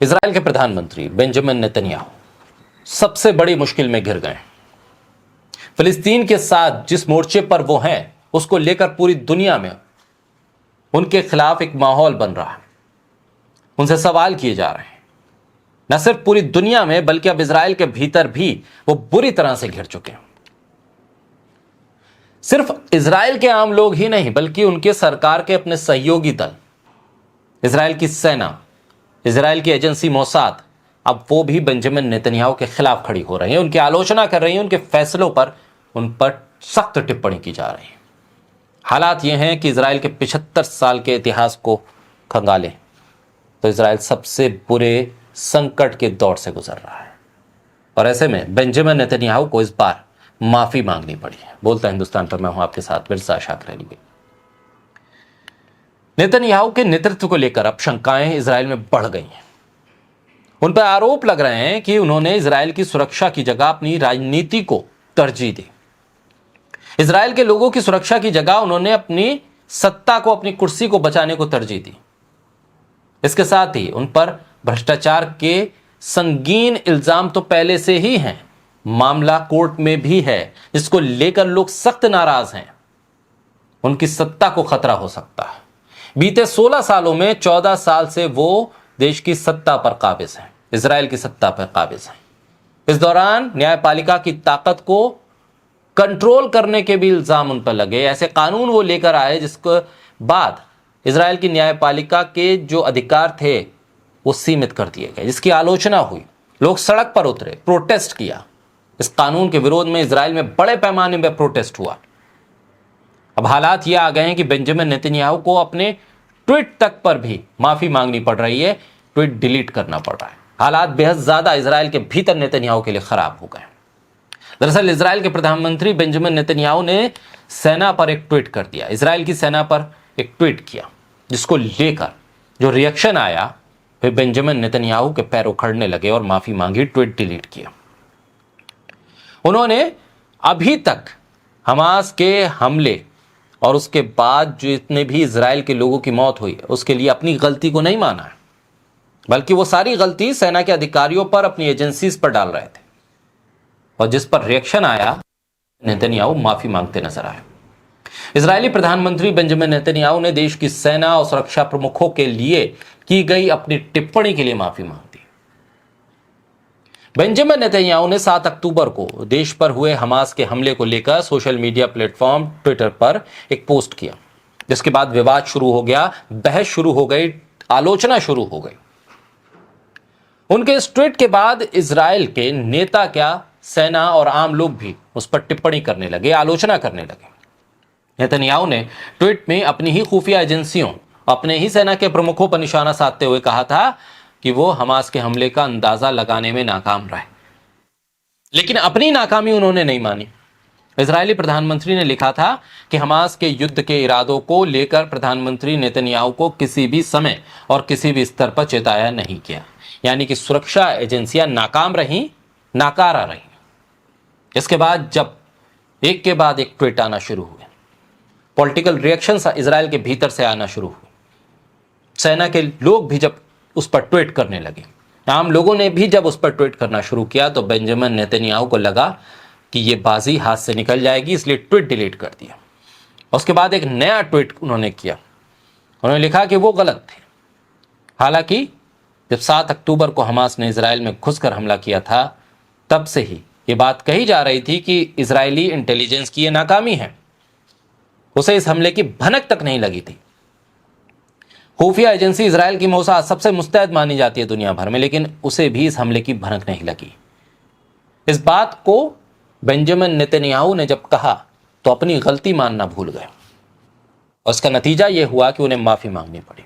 Israel के प्रधानमंत्री Benjamin Netanyahu सबसे बड़ी मुश्किल में घिर गए। फिलिस्तीन के साथ जिस मोर्चे पर वो हैं उसको लेकर पूरी दुनिया में उनके खिलाफ एक माहौल बन रहा है। उनसे सवाल किए जा रहे हैं। न सिर्फ पूरी दुनिया में बल्कि अब इजराइल के भीतर भी वो बुरी तरह से घिर चुके हैं। सिर्फ इजराइल के आम लोग ही नहीं बल्कि उनके सरकार के अपने सहयोगी दल, इजराइल की सेना, इजराइल की एजेंसी मोसाद, अब वो भी बेंजामिन नेतन्याहू के खिलाफ खड़ी हो रही है, उनकी आलोचना कर रही है, उनके फैसलों पर उन पर सख्त टिप्पणी की जा रही है। हालात ये हैं कि इजराइल के 75 साल के इतिहास को खंगाले तो इजराइल सबसे बुरे संकट के दौर से गुजर रहा है और ऐसे में बेंजामिन नेतन्याहू को इस बार माफी मांगनी पड़ी है। बोलता हिंदुस्तान पर मैं हूं आपके साथ मिर्जा शाकिर अली। नेतन्याहू के नेतृत्व को लेकर अब शंकाएं इजराइल में बढ़ गई हैं। उन पर आरोप लग रहे हैं कि उन्होंने इजराइल की सुरक्षा की जगह अपनी राजनीति को तरजीह दी। इजराइल के लोगों की सुरक्षा की जगह उन्होंने अपनी सत्ता को, अपनी कुर्सी को बचाने को तरजीह दी। इसके साथ ही उन पर भ्रष्टाचार के संगीन इल्जाम तो पहले से ही हैं, मामला कोर्ट में भी है जिसको लेकर लोग सख्त नाराज हैं। उनकी सत्ता को खतरा हो सकता है। बीते 16 सालों में 14 साल से वो देश की सत्ता पर काबिज हैं, इजराइल की सत्ता पर काबिज हैं। इस दौरान न्यायपालिका की ताकत को कंट्रोल करने के भी इल्जाम उन पर लगे। ऐसे कानून वो लेकर आए जिसके बाद इजराइल की न्यायपालिका के जो अधिकार थे वो सीमित कर दिए गए, जिसकी आलोचना हुई। लोग सड़क पर उतरे, प्रोटेस्ट किया। इस कानून के विरोध में इजराइल में बड़े पैमाने पर प्रोटेस्ट हुआ। अब हालात ये आ गए हैं कि बेंजामिन नेतन्याहू को अपने ट्वीट तक पर भी माफी मांगनी पड़ रही है, ट्वीट डिलीट करना पड़ रहा है। हालात बेहद ज्यादा इजराइल के भीतर नेतन्याहू के लिए खराब हो गए। दरअसल इजराइल के प्रधानमंत्री बेंजामिन नेतन्याहू ने सेना पर एक ट्वीट कर दिया, इजराइल की सेना पर एक ट्वीट किया, जिसको लेकर जो रिएक्शन आया, फिर बेंजामिन नेतन्याहू के पैर उखड़ने लगे और माफी मांगी, ट्वीट डिलीट किया। उन्होंने अभी तक हमास के हमले और उसके बाद जो इतने भी इजराइल के लोगों की मौत हुई है उसके लिए अपनी गलती को नहीं माना है, बल्कि वो सारी गलती सेना के अधिकारियों पर, अपनी एजेंसीज पर डाल रहे थे। और जिस पर रिएक्शन आया, नेतन्याहू माफी मांगते नजर आए। इजरायली प्रधानमंत्री बेंजामिन नेतन्याहू ने देश की सेना और सुरक्षा प्रमुखों के लिए की गई अपनी टिप्पणी के लिए माफी मांग दी। बेंजामिन नेतन्याहू ने 7 अक्टूबर को देश पर हुए हमास के हमले को लेकर सोशल मीडिया प्लेटफॉर्म ट्विटर पर एक पोस्ट किया, जिसके बाद विवाद शुरू हो गया, बहस शुरू हो गई, आलोचना शुरू हो गई। उनके इस ट्वीट के बाद इजराइल के नेता क्या, सेना और आम लोग भी उस पर टिप्पणी करने लगे, आलोचना करने लगे। नेतन्याहू ने ट्वीट में अपनी ही खुफिया एजेंसियों, अपने ही सेना के प्रमुखों पर निशाना साधते हुए कहा था कि वो हमास के हमले का अंदाजा लगाने में नाकाम रहे, लेकिन अपनी नाकामी उन्होंने नहीं मानी। इजरायली प्रधानमंत्री ने लिखा था कि हमास के युद्ध के इरादों को लेकर प्रधानमंत्री नेतन्याहू को किसी भी समय और किसी भी स्तर पर चेताया नहीं किया, यानी कि सुरक्षा एजेंसियां नाकाम रहीं, नाकारा रहीं। इसके बाद जब एक के बाद एक ट्वीट आना शुरू हुए, पॉलिटिकल रिएक्शंस इजराइल के भीतर से आना शुरू हुए, सेना के लोग भी जब उस पर ट्वीट करने लगे, आम लोगों ने भी जब उस पर ट्वीट करना शुरू किया, तो बेंजामिन नेतन्याहू को लगा कि ये बाजी हाथ से निकल जाएगी, इसलिए ट्वीट डिलीट कर दिया। उसके बाद एक नया ट्वीट उन्होंने किया। उन्होंने लिखा कि वो गलत थे। हालांकि जब 7 अक्टूबर को हमास ने इजराइल में घुसकर हमला किया था, तब से ही ये बात कही जा रही थी कि इजरायली इंटेलिजेंस की ये नाकामी है। उसे इस हमले की भनक तक नहीं लगी थी। खुफिया एजेंसी इजराइल की मोसाद सबसे मुस्तैद मानी जाती है दुनिया भर में, लेकिन उसे भी इस हमले की भनक नहीं लगी। इस बात को बेंजामिन नेतन्याहू ने जब कहा तो अपनी गलती मानना भूल गए और इसका नतीजा यह हुआ कि उन्हें माफी मांगनी पड़ी।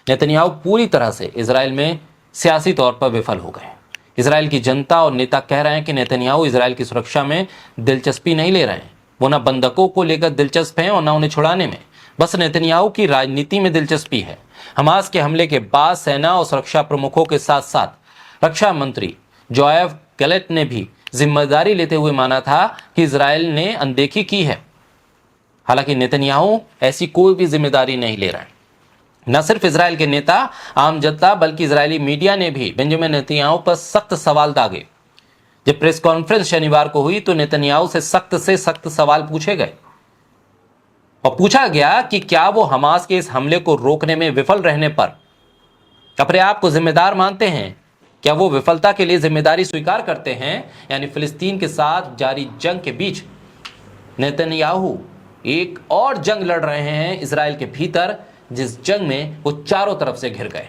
नेतन्याहू पूरी तरह से इजराइल में सियासी तौर पर विफल हो गए। इजराइल की जनता और नेता कह रहे हैं कि नेतन्याहू इजराइल की सुरक्षा में दिलचस्पी नहीं ले रहे हैं। वो ना बंधकों को लेकर दिलचस्प हैं और ना उन्हें छुड़ाने में, बस नेतन्याहू की राजनीति में दिलचस्पी है। हमास के हमले के बाद सेना और सुरक्षा प्रमुखों के साथ साथ रक्षा मंत्री जोएव गैलेट ने भी जिम्मेदारी लेते हुए माना था कि इजराइल ने अनदेखी की है। हालांकि नेतन्याहू ऐसी कोई भी जिम्मेदारी नहीं ले रहे हैं। न सिर्फ इजराइल के नेता, आम जनता, बल्कि इजरायली मीडिया ने भी बेंजामिन नेतन्याहू पर सख्त सवाल दागे। जब प्रेस कॉन्फ्रेंस शनिवार को हुई तो नेतन्याहू से सख्त सवाल पूछे गए और पूछा गया कि क्या वो हमास के इस हमले को रोकने में विफल रहने पर अपने आप को जिम्मेदार मानते हैं। क्या वो विफलता के लिए जिम्मेदारी स्वीकार करते हैं, यानी फिलिस्तीन के साथ जारी जंग के बीच नेतन्याहू एक और जंग लड़ रहे हैं इजराइल के भीतर, जिस जंग में वो चारों तरफ से घिर गए।